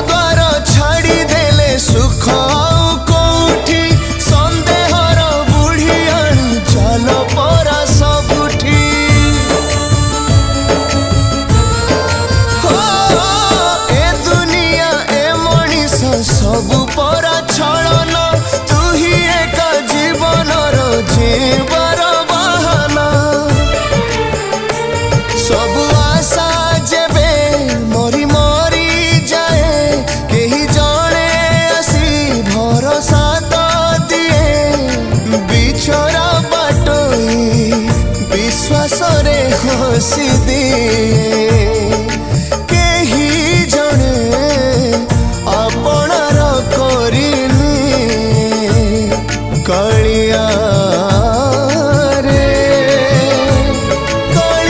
द्वार छाड़ी देले सुख आउ कोठी संदेहर बुढ़ी आनी चल परा सबुठी ए दुनिया ए मनीष सबु परा छलन तू ही एक जीवनर जीवर बहाना सबु आशा जेबे मरी मरी जाए केही जणे आसी भरोसा तो दिए बिछरा बाटोई विश्वास रे हसी दिए